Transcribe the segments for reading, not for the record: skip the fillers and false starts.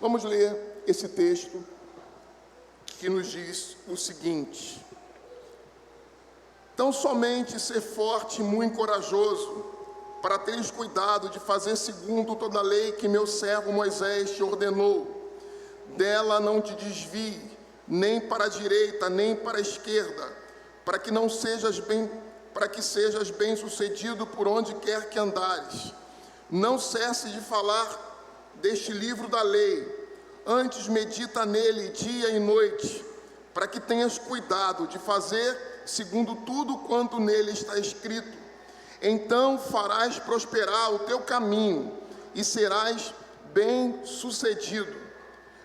Vamos ler esse texto que nos diz o seguinte: tão somente ser forte e muito corajoso, para teres cuidado de fazer segundo toda a lei que meu servo Moisés te ordenou. Dela não te desvie, nem para a direita, nem para a esquerda, para que sejas bem-sucedido por onde quer que andares. Não cesse de falar deste livro da lei, antes medita nele dia e noite, para que tenhas cuidado de fazer segundo tudo quanto nele está escrito. Então farás prosperar o teu caminho e serás bem-sucedido.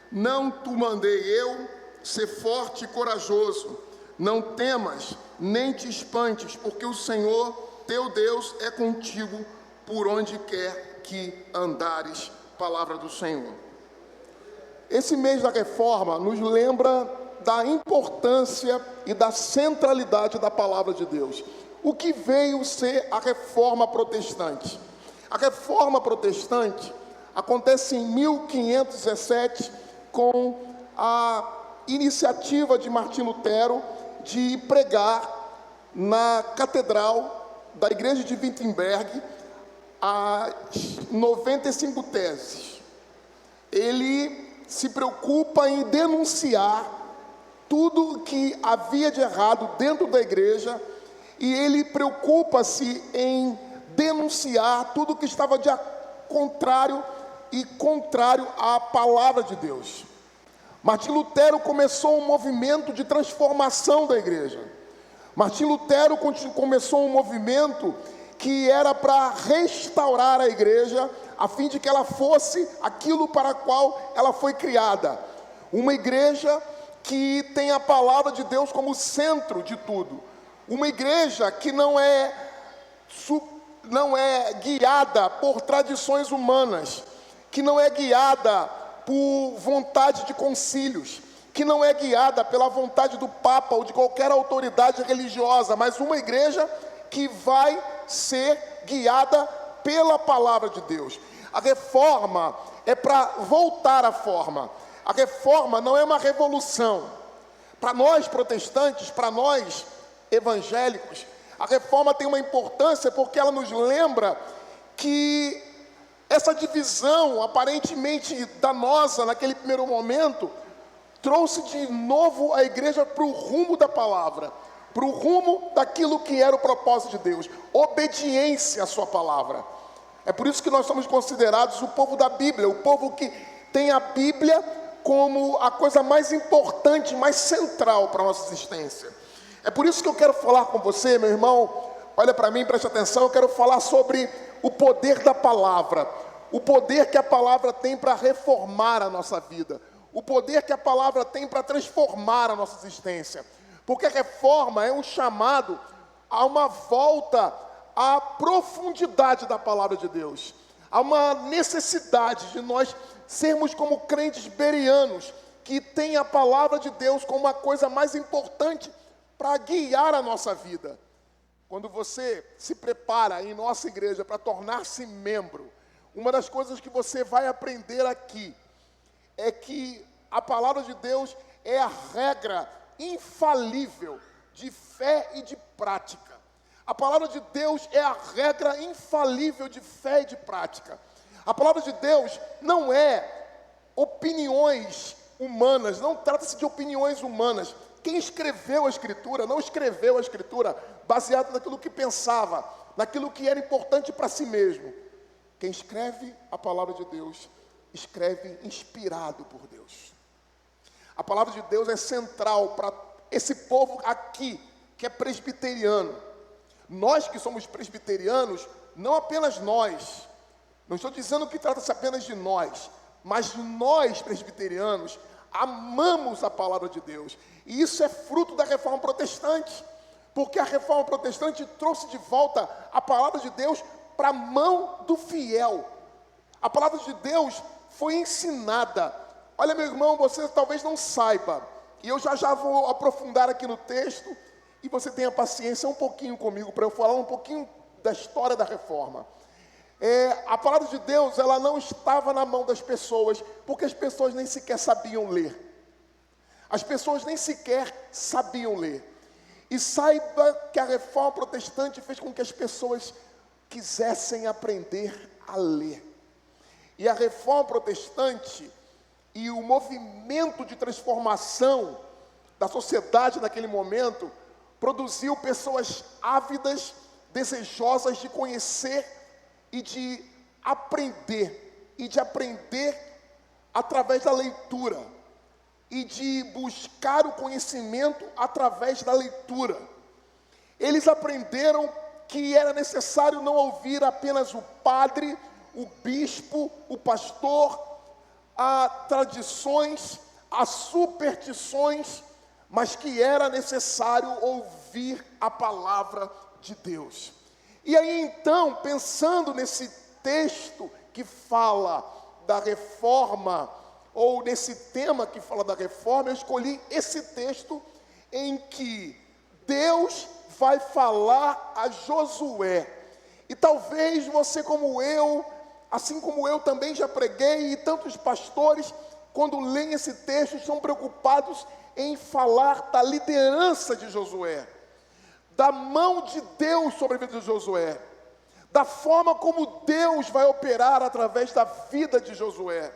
Não te mandei eu ser forte e corajoso. Não temas, nem te espantes, porque o Senhor, teu Deus, é contigo por onde quer que andares. Palavra do Senhor. Esse mês da reforma nos lembra da importância e da centralidade da palavra de Deus. O que veio ser a reforma protestante? A reforma protestante acontece em 1517 com a iniciativa de Martim Lutero de pregar na catedral da igreja de Wittenberg as 95 teses. Ele se preocupa em denunciar tudo que havia de errado dentro da igreja, e ele preocupa-se em denunciar tudo que estava de contrário à palavra de Deus. Martim Lutero começou um movimento de transformação da igreja. Martim Lutero começou um movimento que era para restaurar a igreja, a fim de que ela fosse aquilo para o qual ela foi criada. Uma igreja que tem a palavra de Deus como centro de tudo. Uma igreja que não é guiada por tradições humanas, que não é guiada por vontade de concílios, que não é guiada pela vontade do Papa ou de qualquer autoridade religiosa, mas uma igreja que vai ser guiada pela palavra de Deus. A reforma é para voltar à forma. A reforma não é uma revolução. Para nós protestantes, para nós evangélicos, a reforma tem uma importância porque ela nos lembra que essa divisão aparentemente danosa naquele primeiro momento trouxe de novo a igreja para o rumo da palavra, para o rumo daquilo que era o propósito de Deus, obediência à sua palavra. É por isso que nós somos considerados o povo da Bíblia, o povo que tem a Bíblia como a coisa mais importante, mais central para a nossa existência. É por isso que eu quero falar com você, meu irmão, olha para mim, preste atenção, eu quero falar sobre o poder da palavra, o poder que a palavra tem para reformar a nossa vida, o poder que a palavra tem para transformar a nossa existência, porque a reforma é um chamado a uma volta à profundidade da palavra de Deus. Há uma necessidade de nós sermos como crentes bereanos, que têm a palavra de Deus como a coisa mais importante para guiar a nossa vida. Quando você se prepara em nossa igreja para tornar-se membro, uma das coisas que você vai aprender aqui é que a palavra de Deus é a regra infalível de fé e de prática. A palavra de Deus é a regra infalível de fé e de prática. A palavra de Deus não é opiniões humanas, não trata-se de opiniões humanas. Quem escreveu a Escritura não escreveu a Escritura baseado naquilo que pensava, naquilo que era importante para si mesmo. Quem escreve a palavra de Deus, escreve inspirado por Deus. A palavra de Deus é central para esse povo aqui, que é presbiteriano. Nós que somos presbiterianos, não apenas nós, não estou dizendo que trata-se apenas de nós, mas nós presbiterianos amamos a palavra de Deus. E isso é fruto da reforma protestante, porque a reforma protestante trouxe de volta a palavra de Deus para a mão do fiel. A palavra de Deus foi ensinada. Olha, meu irmão, você talvez não saiba, e eu já vou aprofundar aqui no texto, e você tenha paciência um pouquinho comigo, para eu falar um pouquinho da história da reforma. A palavra de Deus, ela não estava na mão das pessoas, porque as pessoas nem sequer sabiam ler. As pessoas nem sequer sabiam ler. E saiba que a reforma protestante fez com que as pessoas quisessem aprender a ler. E a reforma protestante e o movimento de transformação da sociedade naquele momento produziu pessoas ávidas, desejosas de conhecer e de aprender através da leitura, e de buscar o conhecimento através da leitura. Eles aprenderam que era necessário não ouvir apenas o padre, o bispo, o pastor, as tradições, as superstições, mas que era necessário ouvir a palavra de Deus. E aí então, pensando nesse texto que fala da reforma, ou nesse tema que fala da reforma, eu escolhi esse texto em que Deus vai falar a Josué. E talvez você como eu, assim como eu também já preguei, e tantos pastores, quando leem esse texto, estão preocupados em falar da liderança de Josué, da mão de Deus sobre a vida de Josué, da forma como Deus vai operar através da vida de Josué,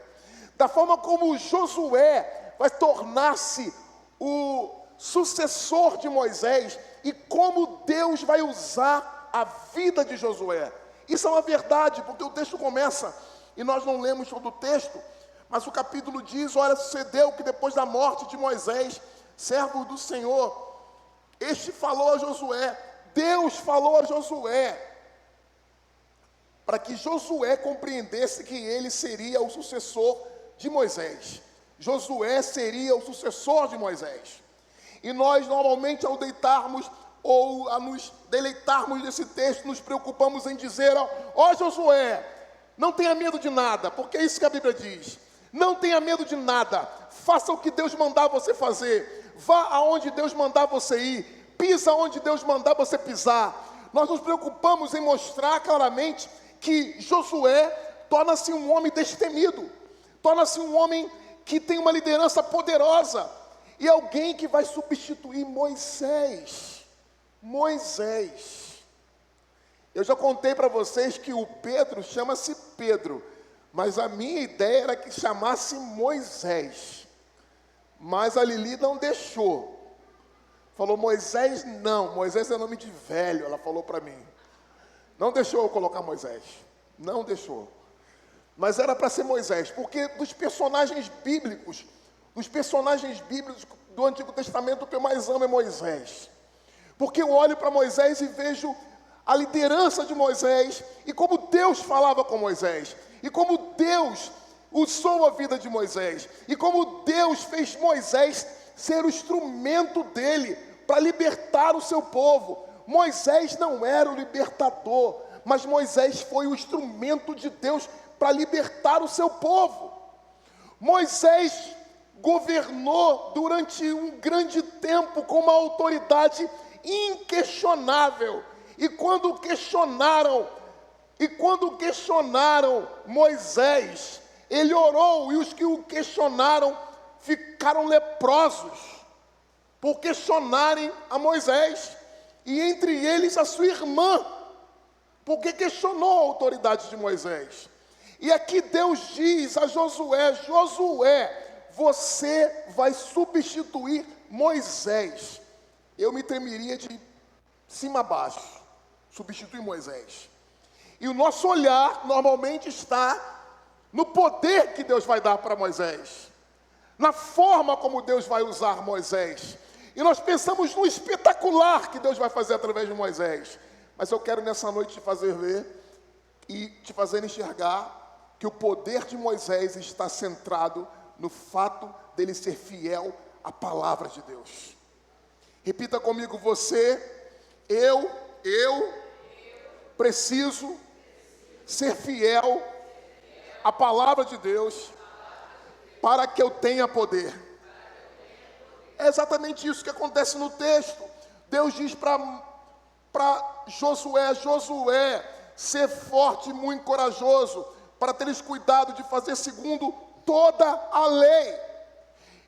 da forma como Josué vai tornar-se o sucessor de Moisés e como Deus vai usar a vida de Josué. Isso é uma verdade, porque o texto começa, e nós não lemos todo o texto, mas o capítulo diz: olha, sucedeu que depois da morte de Moisés, servo do Senhor, este falou a Josué, Deus falou a Josué, para que Josué compreendesse que ele seria o sucessor de Moisés. Josué seria o sucessor de Moisés. E nós normalmente ao deitarmos ou a nos deleitarmos desse texto, nos preocupamos em dizer: ó Josué, não tenha medo de nada, porque é isso que a Bíblia diz. Não tenha medo de nada, faça o que Deus mandar você fazer, vá aonde Deus mandar você ir, pisa onde Deus mandar você pisar. Nós nos preocupamos em mostrar claramente que Josué torna-se um homem destemido, torna-se um homem que tem uma liderança poderosa, e alguém que vai substituir Moisés. Eu já contei para vocês que o Pedro chama-se Pedro, mas a minha ideia era que chamasse Moisés, mas a Lili não deixou, falou: Moisés não, Moisés é nome de velho, ela falou para mim, não deixou eu colocar Moisés, não deixou, mas era para ser Moisés, porque dos personagens bíblicos do Antigo Testamento, o que eu mais amo é Moisés, porque eu olho para Moisés e vejo a liderança de Moisés, e como Deus falava com Moisés, e como Deus usou a vida de Moisés, e como Deus fez Moisés ser o instrumento dele para libertar o seu povo. Moisés não era o libertador, mas Moisés foi o instrumento de Deus para libertar o seu povo. Moisés governou durante um grande tempo com uma autoridade inquestionável. E quando questionaram Moisés, ele orou, e os que o questionaram ficaram leprosos por questionarem a Moisés, e entre eles a sua irmã, porque questionou a autoridade de Moisés. E aqui Deus diz a Josué: Josué, você vai substituir Moisés. Eu me tremeria de cima a baixo, substituir Moisés. E o nosso olhar normalmente está no poder que Deus vai dar para Moisés, na forma como Deus vai usar Moisés. E nós pensamos no espetacular que Deus vai fazer através de Moisés. Mas eu quero nessa noite te fazer ver e te fazer enxergar que o poder de Moisés está centrado no fato dele ser fiel à palavra de Deus. Repita comigo: eu preciso ser fiel à palavra de Deus para que eu tenha poder. É exatamente isso que acontece no texto. Deus diz para Josué: Josué, ser forte e muito corajoso, para teres cuidado de fazer segundo toda a lei.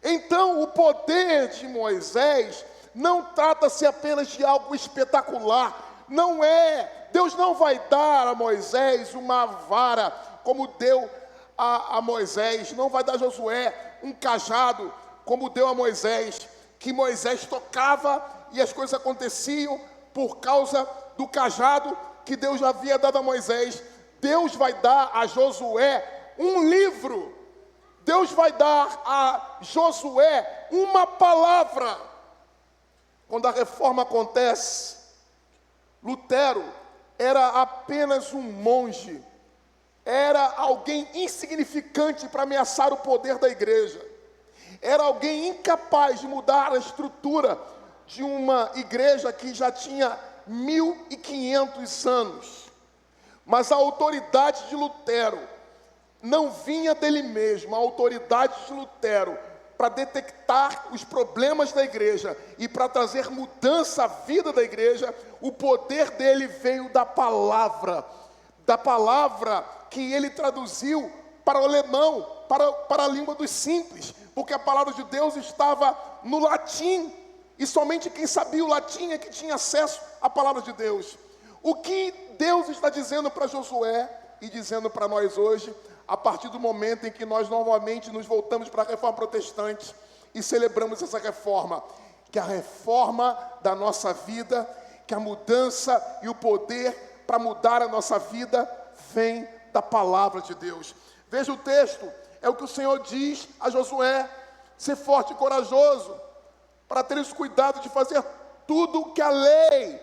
Então, o poder de Moisés não trata-se apenas de algo espetacular. Não é. Deus não vai dar a Moisés uma vara, como deu a Moisés. Não vai dar a Josué um cajado, como deu a Moisés, que Moisés tocava e as coisas aconteciam por causa do cajado que Deus já havia dado a Moisés. Deus vai dar a Josué um livro. Deus vai dar a Josué uma palavra. Quando a reforma acontece, Lutero era apenas um monge, era alguém insignificante para ameaçar o poder da igreja, era alguém incapaz de mudar a estrutura de uma igreja que já tinha 1500 anos. Mas a autoridade de Lutero não vinha dele mesmo. A autoridade de Lutero, para detectar os problemas da igreja e para trazer mudança à vida da igreja, o poder dele veio da palavra que ele traduziu para o alemão, para a língua dos simples, porque a palavra de Deus estava no latim, e somente quem sabia o latim é que tinha acesso à palavra de Deus. O que Deus está dizendo para Josué e dizendo para nós hoje, a partir do momento em que nós novamente nos voltamos para a reforma protestante e celebramos essa reforma, que a reforma da nossa vida, que a mudança e o poder para mudar a nossa vida vem da palavra de Deus. Veja o texto, é o que o Senhor diz a Josué: ser forte e corajoso, para teres cuidado de fazer tudo o que a lei,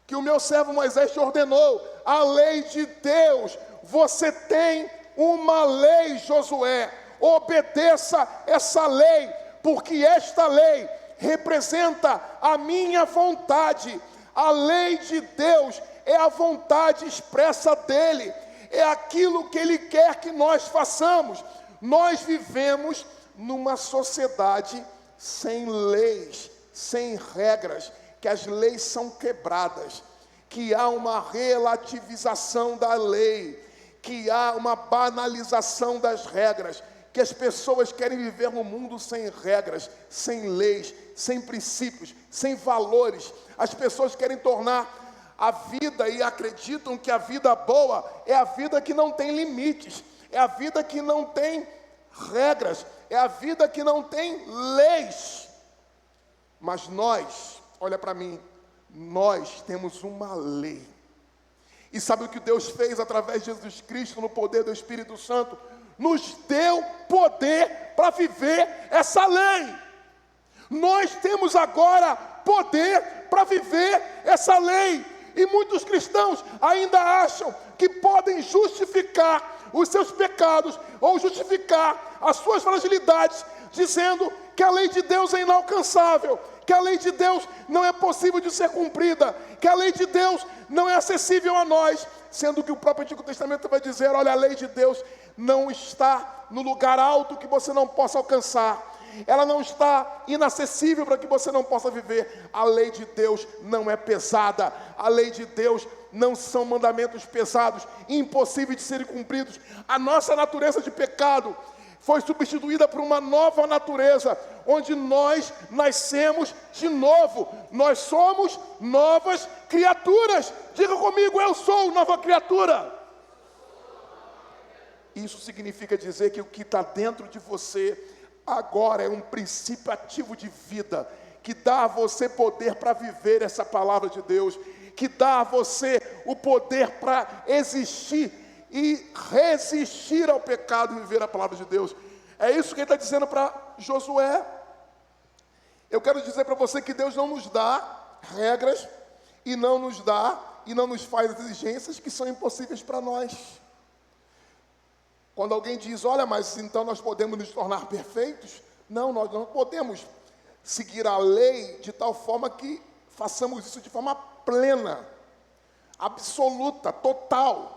que o meu servo Moisés te ordenou, a lei de Deus. Você tem uma lei, Josué, obedeça essa lei, porque esta lei representa a minha vontade. A lei de Deus é a vontade expressa dele, é aquilo que ele quer que nós façamos. Nós vivemos numa sociedade sem leis, sem regras, que as leis são quebradas, que há uma relativização da lei, que há uma banalização das regras, que as pessoas querem viver num mundo sem regras, sem leis, sem princípios, sem valores. As pessoas querem tornar a vida, e acreditam que a vida boa é a vida que não tem limites, é a vida que não tem regras, é a vida que não tem leis. Mas nós, olha para mim, nós temos uma lei. E sabe o que Deus fez através de Jesus Cristo, no poder do Espírito Santo? Nos deu poder para viver essa lei. Nós temos agora poder para viver essa lei. E muitos cristãos ainda acham que podem justificar os seus pecados ou justificar as suas fragilidades, dizendo que a lei de Deus é inalcançável, que a lei de Deus não é possível de ser cumprida, que a lei de Deus não é acessível a nós, sendo que o próprio Antigo Testamento vai dizer: olha, a lei de Deus não está no lugar alto que você não possa alcançar, ela não está inacessível para que você não possa viver. A lei de Deus não é pesada, a lei de Deus não são mandamentos pesados, impossíveis de serem cumpridos. A nossa natureza de pecado foi substituída por uma nova natureza, onde nós nascemos de novo. Nós somos novas criaturas. Diga comigo: eu sou nova criatura. Isso significa dizer que o que está dentro de você agora é um princípio ativo de vida, que dá a você poder para viver essa palavra de Deus, que dá a você o poder para existir e resistir ao pecado e viver a palavra de Deus. É isso que ele está dizendo para Josué. Eu quero dizer para você que Deus não nos dá regras e não nos faz exigências que são impossíveis para nós. Quando alguém diz: olha, mas então nós podemos nos tornar perfeitos? Não, nós não podemos seguir a lei de tal forma que façamos isso de forma plena, absoluta, total.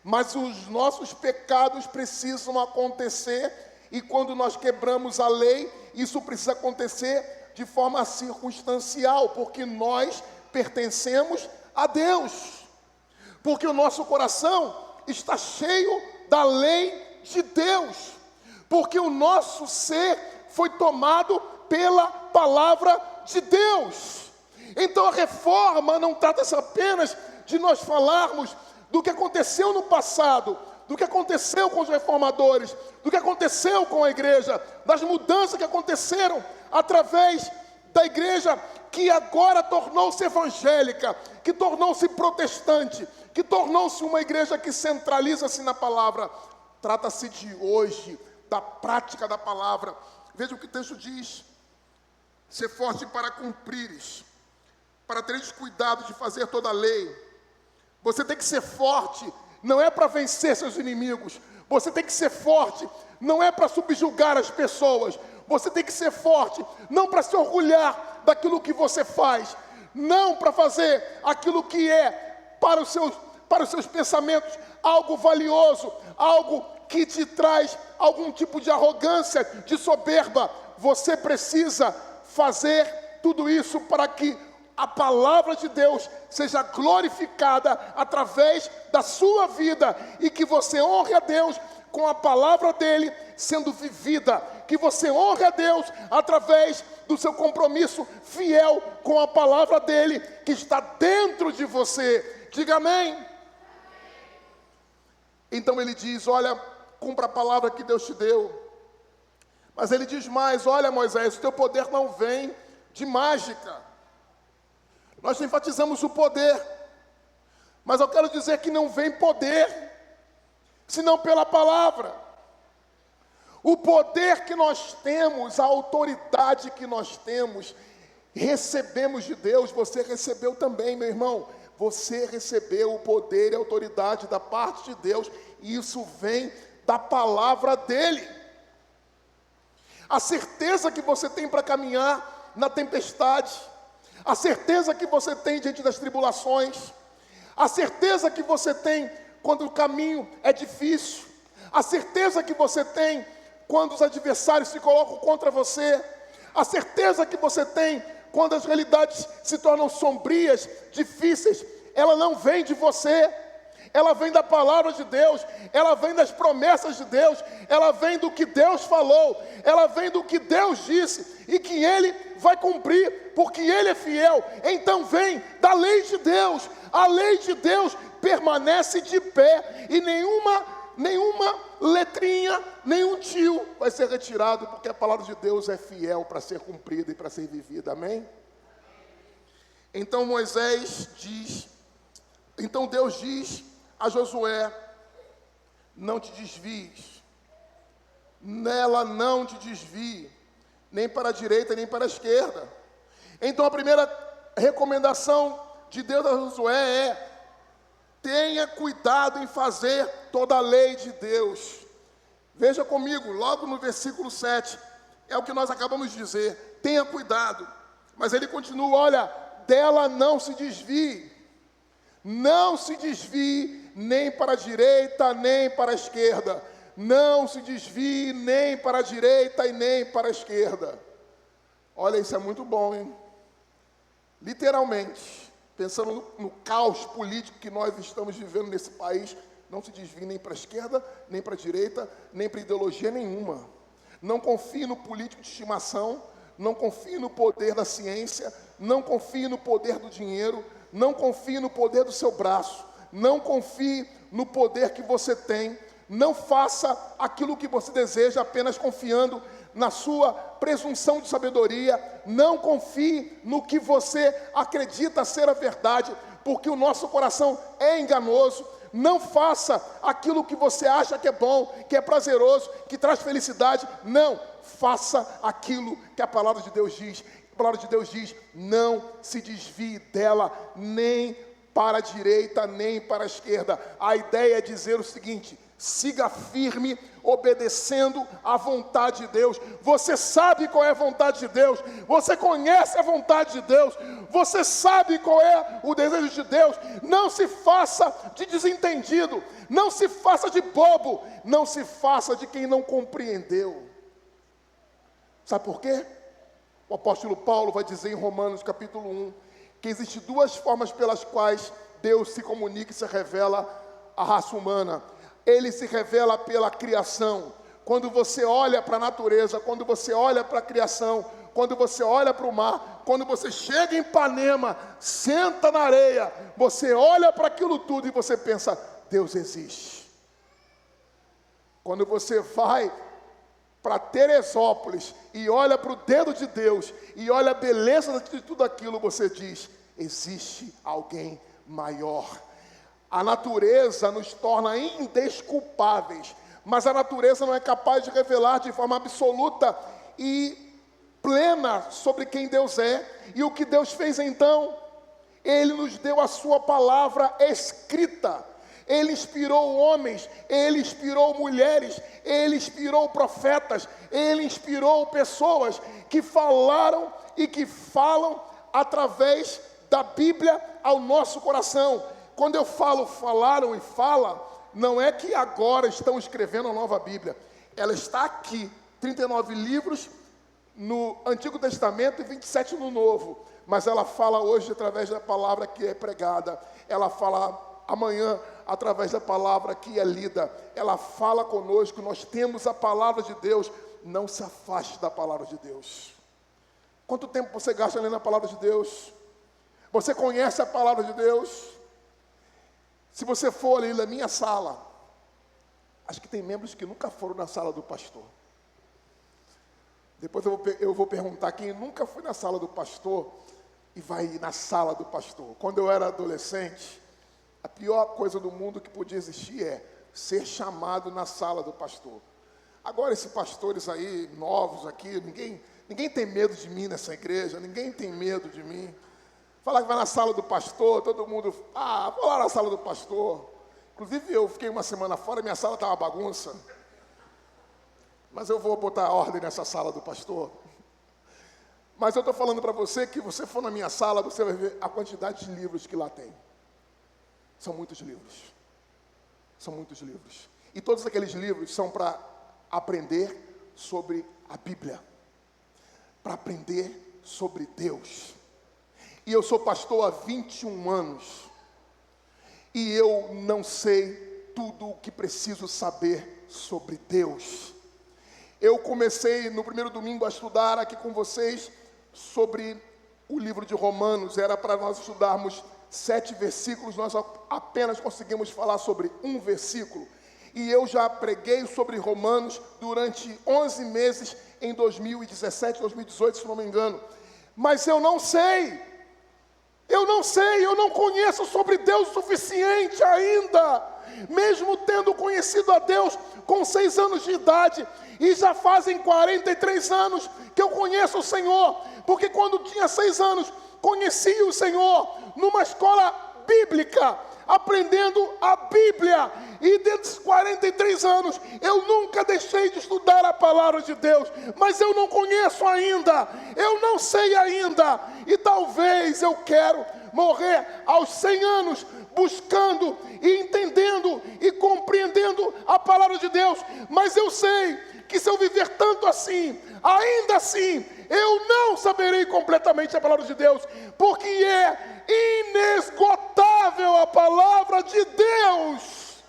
Mas os nossos pecados precisam acontecer, e quando nós quebramos a lei, isso precisa acontecer de forma circunstancial, porque nós pertencemos a Deus. Porque o nosso coração está cheio da lei de Deus. Porque o nosso ser foi tomado pela palavra de Deus. Então a reforma não trata-se apenas de nós falarmos do que aconteceu no passado, do que aconteceu com os reformadores, do que aconteceu com a igreja, das mudanças que aconteceram através da igreja que agora tornou-se evangélica, que tornou-se protestante, que tornou-se uma igreja que centraliza-se na palavra. Trata-se de hoje, da prática da palavra. Veja o que o texto diz: ser forte para cumprires, para teres cuidado de fazer toda a lei. Você tem que ser forte, não é para vencer seus inimigos. Você tem que ser forte, não é para subjugar as pessoas. Você tem que ser forte, não para se orgulhar daquilo que você faz, não para fazer aquilo que é para os seus pensamentos algo valioso, algo que te traz algum tipo de arrogância, de soberba. Você precisa fazer tudo isso para que a palavra de Deus seja glorificada através da sua vida e que você honre a Deus com a palavra dele sendo vivida, que você honre a Deus através do seu compromisso fiel com a palavra dele que está dentro de você. Diga amém. Então ele diz: olha, cumpra a palavra que Deus te deu. Mas ele diz mais: olha, Moisés, o teu poder não vem de mágica. Nós enfatizamos o poder, mas eu quero dizer que não vem poder, senão pela palavra. O poder que nós temos, a autoridade que nós temos, recebemos de Deus. Você recebeu também, meu irmão. Você recebeu o poder e a autoridade da parte de Deus, e isso vem da palavra dele. A certeza que você tem para caminhar na tempestade, a certeza que você tem diante das tribulações, a certeza que você tem quando o caminho é difícil, a certeza que você tem quando os adversários se colocam contra você, a certeza que você tem quando as realidades se tornam sombrias, difíceis, ela não vem de você, ela vem da palavra de Deus, ela vem das promessas de Deus, ela vem do que Deus falou, ela vem do que Deus disse e que Ele vai cumprir, porque Ele é fiel. Então vem da lei de Deus. A lei de Deus permanece de pé e nenhuma letrinha, nenhum tio vai ser retirado, porque a palavra de Deus é fiel para ser cumprida e para ser vivida. Amém? Então Deus diz a Josué: não te desvies, nela não te desvie, nem para a direita nem para a esquerda. Então a primeira recomendação de Deus a Josué é: tenha cuidado em fazer toda a lei de Deus. Veja comigo, logo no versículo 7, é o que nós acabamos de dizer: tenha cuidado. Mas ele continua: olha, dela não se desvie. Não se desvie nem para a direita, nem para a esquerda. Não se desvie nem para a direita e nem para a esquerda. Olha, isso é muito bom, hein? Literalmente, pensando no caos político que nós estamos vivendo nesse país, não se desvie nem para a esquerda, nem para a direita, nem para ideologia nenhuma. Não confie no político de estimação, não confie no poder da ciência, não confie no poder do dinheiro, não confie no poder do seu braço, não confie no poder que você tem, não faça aquilo que você deseja apenas confiando na sua presunção de sabedoria, não confie no que você acredita ser a verdade, porque o nosso coração é enganoso. Não faça aquilo que você acha que é bom, que é prazeroso, que traz felicidade. Não, faça aquilo que a palavra de Deus diz. A palavra de Deus diz: não se desvie dela, nem para a direita, nem para a esquerda. A ideia é dizer o seguinte: siga firme, obedecendo à vontade de Deus. Você sabe qual é a vontade de Deus, você conhece a vontade de Deus, você sabe qual é o desejo de Deus. Não se faça de desentendido, não se faça de bobo, não se faça de quem não compreendeu. Sabe por quê? O apóstolo Paulo vai dizer em Romanos capítulo 1, que existem duas formas pelas quais Deus se comunica e se revela à raça humana. Ele se revela pela criação. Quando você olha para a natureza, quando você olha para a criação, quando você olha para o mar, quando você chega em Ipanema, senta na areia, você olha para aquilo tudo e você pensa, Deus existe. Quando você vai para Teresópolis e olha para o dedo de Deus e olha a beleza de tudo aquilo, você diz, existe alguém maior. A natureza nos torna indesculpáveis, mas a natureza não é capaz de revelar de forma absoluta e plena sobre quem Deus é. E o que Deus fez então? Ele nos deu a sua palavra escrita. Ele inspirou homens, Ele inspirou mulheres, Ele inspirou profetas, Ele inspirou pessoas que falaram e que falam através da Bíblia ao nosso coração. Quando eu falo falaram e fala, não é que agora estão escrevendo a nova Bíblia. Ela está aqui, 39 livros no Antigo Testamento e 27 no Novo. Mas ela fala hoje através da palavra que é pregada. Ela fala amanhã através da palavra que é lida. Ela fala conosco, nós temos a palavra de Deus. Não se afaste da palavra de Deus. Quanto tempo você gasta lendo a palavra de Deus? Você conhece a palavra de Deus? Se você for ali na minha sala, acho que tem membros que nunca foram na sala do pastor. Depois eu vou perguntar quem nunca foi na sala do pastor e vai ir na sala do pastor. Quando eu era adolescente, a pior coisa do mundo que podia existir é ser chamado na sala do pastor. Agora esses pastores aí, novos aqui, ninguém tem medo de mim nessa igreja, ninguém tem medo de mim. Falar que vai na sala do pastor, todo mundo, vou lá na sala do pastor. Inclusive eu fiquei uma semana fora, minha sala estava uma bagunça. Mas eu vou botar ordem nessa sala do pastor. Mas eu estou falando para você que você for na minha sala, você vai ver a quantidade de livros que lá tem. São muitos livros. São muitos livros. E todos aqueles livros são para aprender sobre a Bíblia. Para aprender sobre Deus. E eu sou pastor há 21 anos. E eu não sei tudo o que preciso saber sobre Deus. Eu comecei no primeiro domingo a estudar aqui com vocês sobre o livro de Romanos. Era para nós estudarmos 7 versículos, nós apenas conseguimos falar sobre um versículo. E eu já preguei sobre Romanos durante 11 meses em 2017, 2018, se não me engano. Mas eu não conheço sobre Deus o suficiente ainda. Mesmo tendo conhecido a Deus com 6 anos de idade, e já fazem 43 anos que eu conheço o Senhor, porque quando tinha 6 anos, conheci o Senhor numa escola bíblica, aprendendo a Bíblia, e desses 43 anos, eu nunca deixei de estudar a palavra de Deus, mas eu não conheço ainda, eu não sei ainda, e talvez eu quero morrer aos 100 anos, buscando e entendendo e compreendendo a palavra de Deus, mas eu sei que se eu viver tanto assim, ainda assim, eu não saberei completamente a palavra de Deus, porque é inesgotável a palavra de Deus.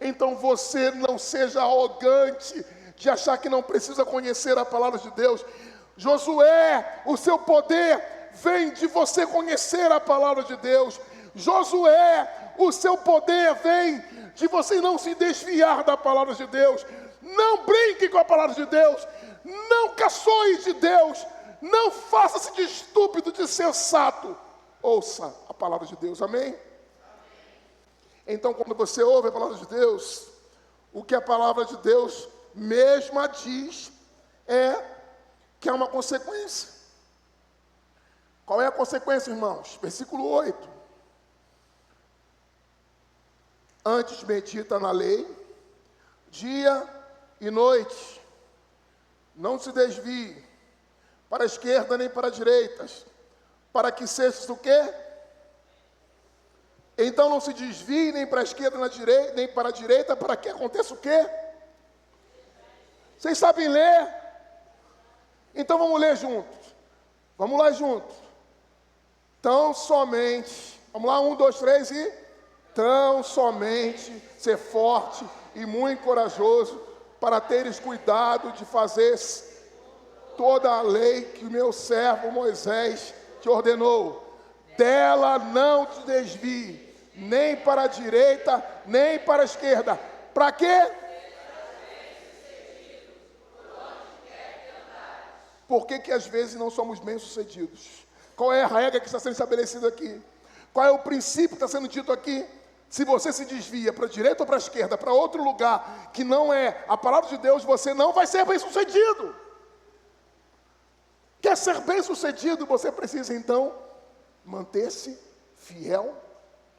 Então você não seja arrogante de achar que não precisa conhecer a palavra de Deus. Josué, o seu poder vem de você conhecer a palavra de Deus. Josué, o seu poder vem de você não se desviar da palavra de Deus. Não brinque com a palavra de Deus. Não caçoe de Deus. Não faça-se de estúpido, de sensato. Ouça a palavra de Deus, amém? Então, quando você ouve a palavra de Deus, o que a palavra de Deus mesma diz é que há uma consequência. Qual é a consequência, irmãos? Versículo 8. Antes medita na lei, dia e noite. Não se desvie para a esquerda nem para a direita, para que sejas o quê? Então não se desvie nem para a esquerda nem para a direita, para que aconteça o quê? Vocês sabem ler? Então vamos ler juntos. Vamos lá juntos. Tão somente Vamos lá, 1, 2, 3 e... Tão somente ser forte e muito corajoso, para teres cuidado de fazer toda a lei que o meu servo Moisés te ordenou. Dela não te desvie, nem para a direita, nem para a esquerda. Para quê? Por que às vezes não somos bem-sucedidos? Qual é a regra que está sendo estabelecida aqui? Qual é o princípio que está sendo dito aqui? Se você se desvia para a direita ou para a esquerda, para outro lugar que não é a palavra de Deus, você não vai ser bem-sucedido. Quer ser bem-sucedido, você precisa então manter-se fiel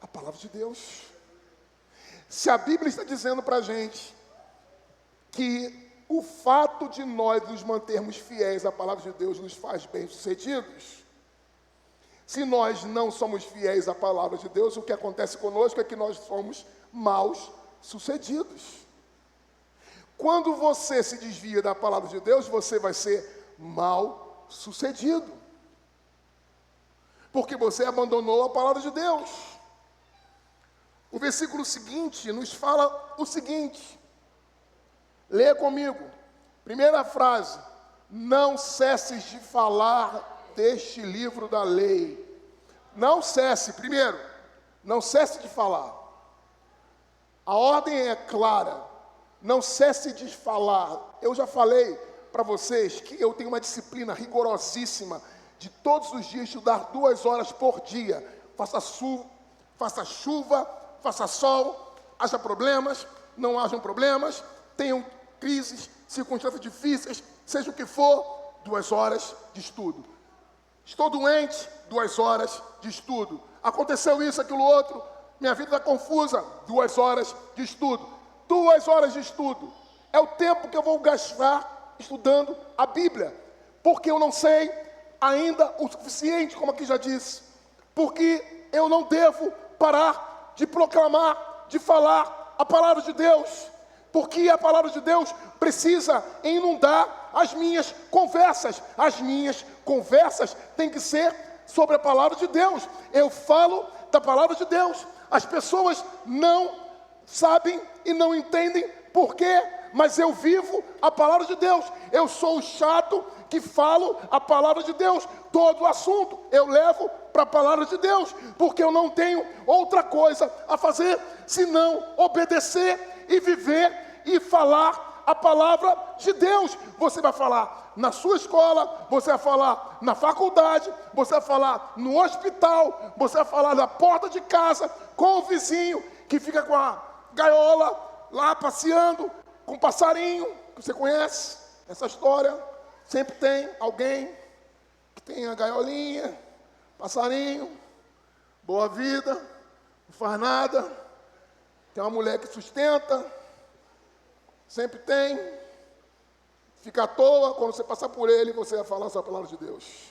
à palavra de Deus. Se a Bíblia está dizendo para a gente que o fato de nós nos mantermos fiéis à palavra de Deus nos faz bem-sucedidos, se nós não somos fiéis à palavra de Deus, o que acontece conosco é que nós somos mal-sucedidos. Quando você se desvia da palavra de Deus, você vai ser mal-sucedido, porque você abandonou a palavra de Deus. O versículo seguinte nos fala o seguinte, leia comigo, primeira frase: não cesses de falar deste livro da lei. Não cesse, primeiro, não cesse de falar. A ordem é clara, não cesse de falar. Eu já falei para vocês que eu tenho uma disciplina rigorosíssima de todos os dias estudar 2 horas por dia. Faça chuva, faça sol, haja problemas, não hajam problemas, tenham crises, circunstâncias difíceis, seja o que for, 2 horas de estudo. Estou doente, 2 horas de estudo. Aconteceu isso, aquilo, outro. Minha vida está confusa, 2 horas de estudo. 2 horas de estudo. É o tempo que eu vou gastar estudando a Bíblia. Porque eu não sei ainda o suficiente, como aqui já disse. Porque eu não devo parar de proclamar, de falar a palavra de Deus. Porque a palavra de Deus precisa inundar as minhas conversas. As minhas conversas têm que ser sobre a palavra de Deus. Eu falo da palavra de Deus. As pessoas não sabem e não entendem por quê, mas eu vivo a palavra de Deus. Eu sou o chato que falo a palavra de Deus. Todo o assunto eu levo para a palavra de Deus, porque eu não tenho outra coisa a fazer senão obedecer e viver e falar a palavra de Deus. Você vai falar na sua escola, você vai falar na faculdade, você vai falar no hospital, você vai falar na porta de casa, com o vizinho que fica com a gaiola lá passeando, com um passarinho, que você conhece essa história. Sempre tem alguém que tem a gaiolinha, passarinho, boa vida, não faz nada. Tem uma mulher que sustenta, sempre tem. Fica à toa, quando você passar por ele, você vai falar sobre a palavra de Deus.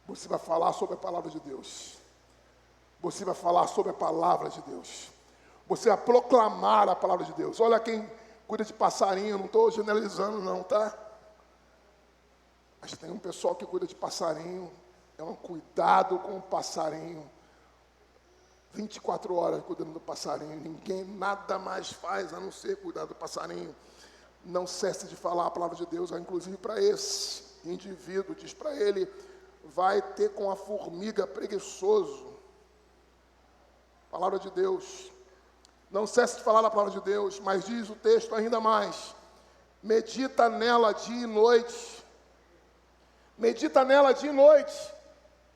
Você vai falar sobre a palavra de Deus. Você vai falar sobre a palavra de Deus. Você vai proclamar a palavra de Deus. Olha quem cuida de passarinho, não estou generalizando não, tá? Mas tem um pessoal que cuida de passarinho, é um cuidado com o passarinho. 24 horas cuidando do passarinho, ninguém nada mais faz a não ser cuidar do passarinho. Não cesse de falar a palavra de Deus, inclusive para esse indivíduo, diz para ele, vai ter com a formiga preguiçoso. Palavra de Deus. Não cesse de falar a palavra de Deus, mas diz o texto ainda mais, medita nela dia e noite. Medita nela dia e noite.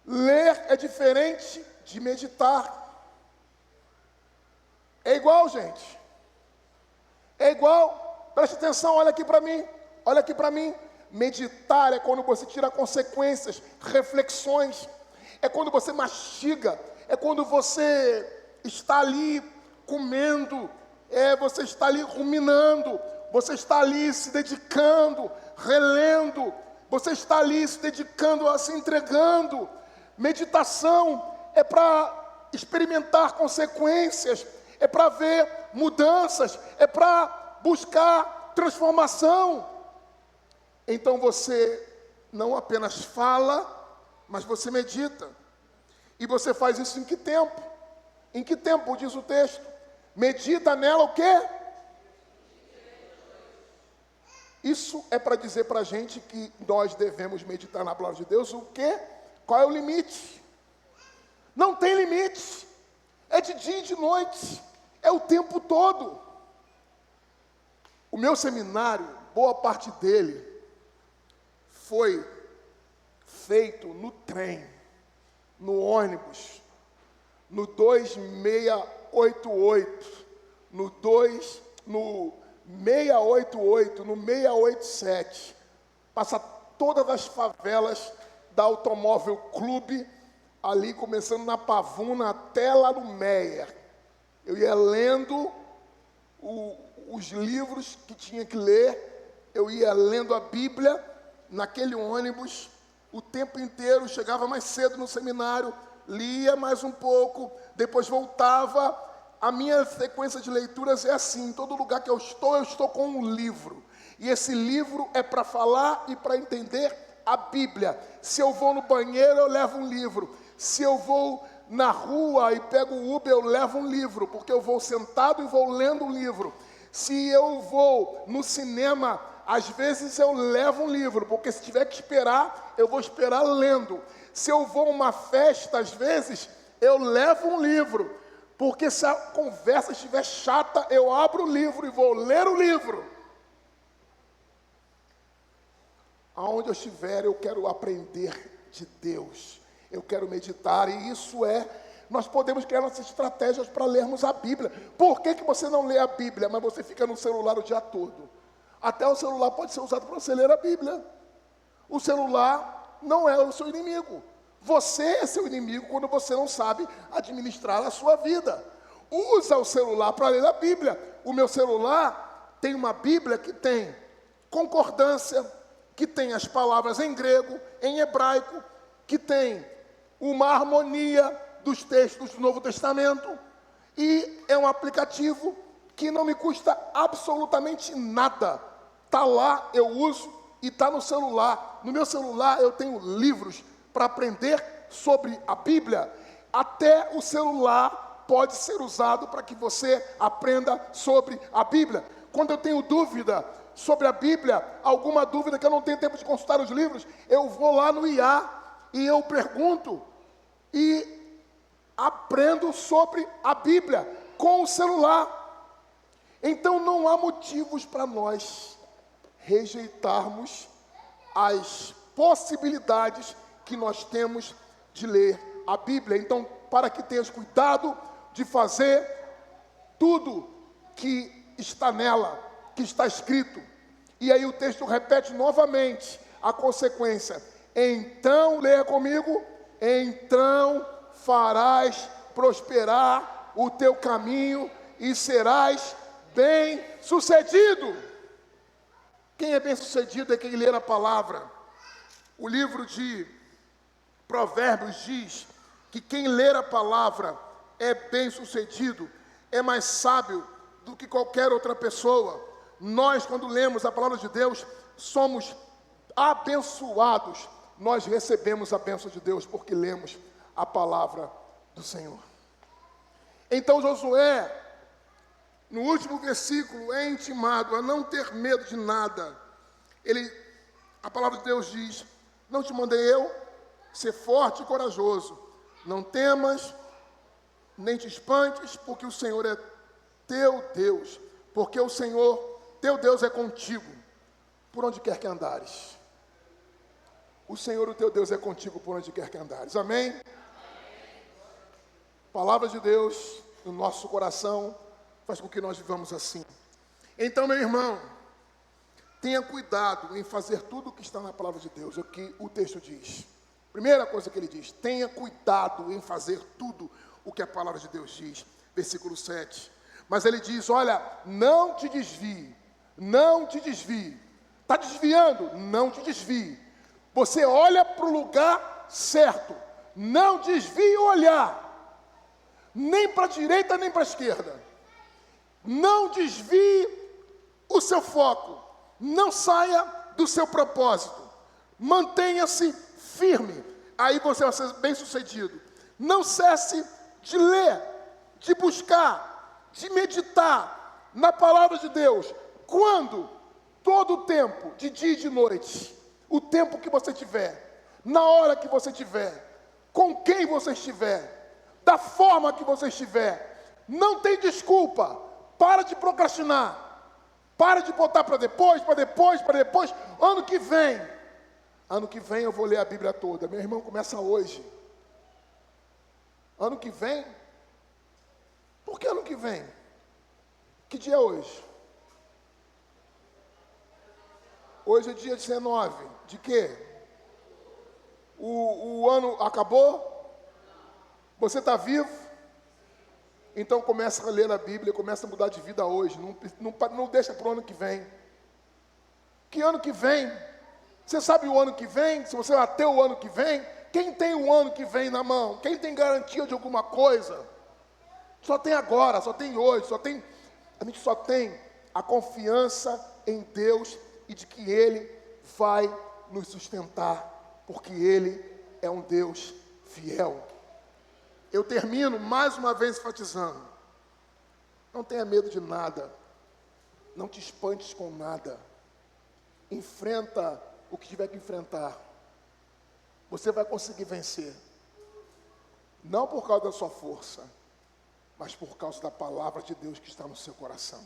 Ler é diferente de meditar. É igual, gente. É igual. Preste atenção, olha aqui para mim. Olha aqui para mim. Meditar é quando você tira consequências, reflexões. É quando você mastiga. É quando você está ali comendo. Você está ali ruminando. Você está ali se dedicando, relendo. Você está ali se dedicando, se entregando. Meditação é para experimentar consequências. É para ver mudanças, é para buscar transformação. Então você não apenas fala, mas você medita. E você faz isso em que tempo? Em que tempo, diz o texto? Medita nela o quê? Isso é para dizer para a gente que nós devemos meditar na palavra de Deus o quê? Qual é o limite? Não tem limite. É de dia e de noite. É o tempo todo. O meu seminário, boa parte dele, foi feito no trem, no ônibus, no 2688, no 688, no 687, passa todas as favelas da Automóvel Clube, ali começando na Pavuna até lá no Meia. Eu ia lendo os livros que tinha que ler, eu ia lendo a Bíblia naquele ônibus o tempo inteiro, chegava mais cedo no seminário, lia mais um pouco, depois voltava. A minha sequência de leituras é assim: em todo lugar que eu estou com um livro. E esse livro é para falar e para entender a Bíblia. Se eu vou no banheiro, eu levo um livro. Se eu vou na rua e pego o Uber, eu levo um livro, porque eu vou sentado e vou lendo um livro. Se eu vou no cinema, às vezes eu levo um livro, porque se tiver que esperar, eu vou esperar lendo. Se eu vou a uma festa, às vezes, eu levo um livro, porque se a conversa estiver chata, eu abro o livro e vou ler o livro. Aonde eu estiver, eu quero aprender de Deus. Eu quero meditar, e isso nós podemos criar nossas estratégias para lermos a Bíblia. Por que você não lê a Bíblia, mas você fica no celular o dia todo? Até o celular pode ser usado para você ler a Bíblia. O celular não é o seu inimigo. Você é seu inimigo quando você não sabe administrar a sua vida. Usa o celular para ler a Bíblia. O meu celular tem uma Bíblia que tem concordância, que tem as palavras em grego, em hebraico, que tem uma harmonia dos textos do Novo Testamento, e é um aplicativo que não me custa absolutamente nada. Está lá, eu uso, e está no celular. No meu celular eu tenho livros para aprender sobre a Bíblia. Até o celular pode ser usado para que você aprenda sobre a Bíblia. Quando eu tenho dúvida sobre a Bíblia, alguma dúvida que eu não tenho tempo de consultar os livros, eu vou lá no IA e eu pergunto e aprendo sobre a Bíblia com o celular. Então não há motivos para nós rejeitarmos as possibilidades que nós temos de ler a Bíblia. Então, para que tenhas cuidado de fazer tudo que está nela, que está escrito. E aí o texto repete novamente a consequência. Então, leia comigo, então farás prosperar o teu caminho e serás bem-sucedido. Quem é bem-sucedido é quem lê a palavra. O livro de Provérbios diz que quem lê a palavra é bem-sucedido, é mais sábio do que qualquer outra pessoa. Nós, quando lemos a palavra de Deus, somos abençoados. Nós recebemos a bênção de Deus porque lemos a palavra do Senhor. Então Josué, no último versículo, é intimado a não ter medo de nada. A palavra de Deus diz: não te mandei eu ser forte e corajoso. Não temas, nem te espantes, porque o Senhor é teu Deus. Porque o Senhor, teu Deus, é contigo, por onde quer que andares. O Senhor, o teu Deus, é contigo por onde quer que andares. Amém? Palavra de Deus no nosso coração faz com que nós vivamos assim. Então, meu irmão, tenha cuidado em fazer tudo o que está na palavra de Deus, o que o texto diz. Primeira coisa que ele diz: tenha cuidado em fazer tudo o que a palavra de Deus diz. Versículo 7. Mas ele diz: olha, não te desvie, não te desvie. Está desviando? Não te desvie. Você olha para o lugar certo. Não desvie o olhar. Nem para a direita, nem para a esquerda. Não desvie o seu foco. Não saia do seu propósito. Mantenha-se firme. Aí você vai ser bem sucedido. Não cesse de ler, de buscar, de meditar na palavra de Deus. Quando? Todo o tempo, de dia e de noite. O tempo que você tiver, na hora que você tiver, com quem você estiver, da forma que você estiver. Não tem desculpa. Para de procrastinar. Para de botar para depois, para depois, para depois. Ano que vem eu vou ler a Bíblia toda. Meu irmão, começa hoje. Ano que vem? Por que ano que vem? Que dia é hoje? Hoje é dia 19. De quê? O ano acabou? Você está vivo? Então começa a ler a Bíblia, começa a mudar de vida hoje. Não deixa para o ano que vem. Que ano que vem? Você sabe o ano que vem? Se você vai ter o ano que vem, quem tem o ano que vem na mão? Quem tem garantia de alguma coisa? Só tem agora, só tem hoje, a gente só tem a confiança em Deus e de que Ele vai nos sustentar, porque Ele é um Deus fiel. Eu termino mais uma vez enfatizando: não tenha medo de nada, não te espantes com nada, enfrenta o que tiver que enfrentar, você vai conseguir vencer, não por causa da sua força, mas por causa da palavra de Deus que está no seu coração.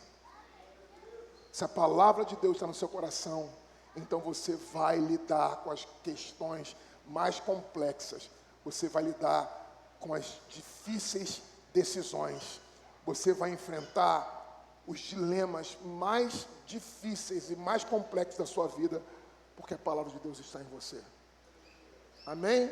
Se a palavra de Deus está no seu coração, então você vai lidar com as questões mais complexas, você vai lidar com as difíceis decisões, você vai enfrentar os dilemas mais difíceis e mais complexos da sua vida, porque a palavra de Deus está em você. Amém?